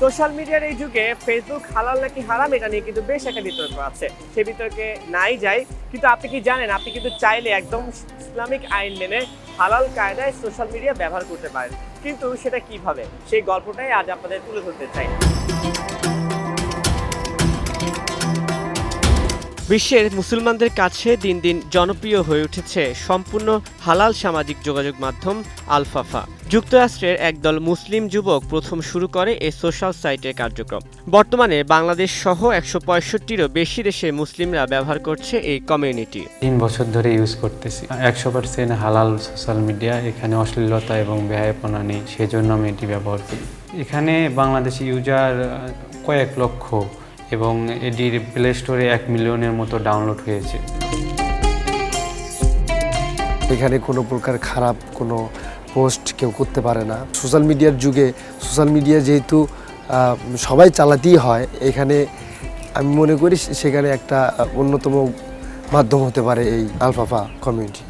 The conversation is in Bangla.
সোশ্যাল মিডিয়ার এই যুগে ফেসবুক হালাল নাকি হারাম এটা নিয়ে কিন্তু বেশ একটা বিতর্ক আছে। সেই বিতর্কে নাই যাই, কিন্তু আপনি কি জানেন আপনি কিন্তু চাইলে একদম ইসলামিক আইন মেনে হালাল কায়দায় সোশ্যাল মিডিয়া ব্যবহার করতে পারেন, কিন্তু সেটা কিভাবে সেই গল্পটাই আজ আপনাদের তুলে ধরতে চাই। বিশ্বের মুসলমানদের কাছে দিন দিন জনপ্রিয় হয়ে উঠেছে সম্পূর্ণ হালাল সামাজিক যোগাযোগ মাধ্যম আলফাফা। যুক্তরাষ্ট্রের একদল মুসলিম যুবক প্রথম শুরু করে এই সোশ্যাল সাইটের কার্যক্রম। বর্তমানে বাংলাদেশ সহ ১৬৫টিরও বেশি দেশে মুসলিমরা ব্যবহার করছে এই কমিউনিটি। ৩ বছর ধরে ইউজ করতেছি। ১০০% হালাল সোশ্যাল মিডিয়া, এখানে অশ্লীলতা এবং বেহায়াপনা নেই, সেজন্য আমি এটি ব্যবহার করি। এখানে বাংলাদেশি ইউজার কয়েক লক্ষ এবং এটির প্লে স্টোরে ১ মিলিয়নের মতো ডাউনলোড হয়েছে। এখানে কোনো প্রকার খারাপ কোনো পোস্ট কেউ করতে পারে না। সোশ্যাল মিডিয়ার যুগে সোশ্যাল মিডিয়া যেহেতু সবাই চালাতেই হয়, এখানে আমি মনে করি সেখানে একটা অন্যতম মাধ্যম হতে পারে এই আলফাফা কমিউনিটি।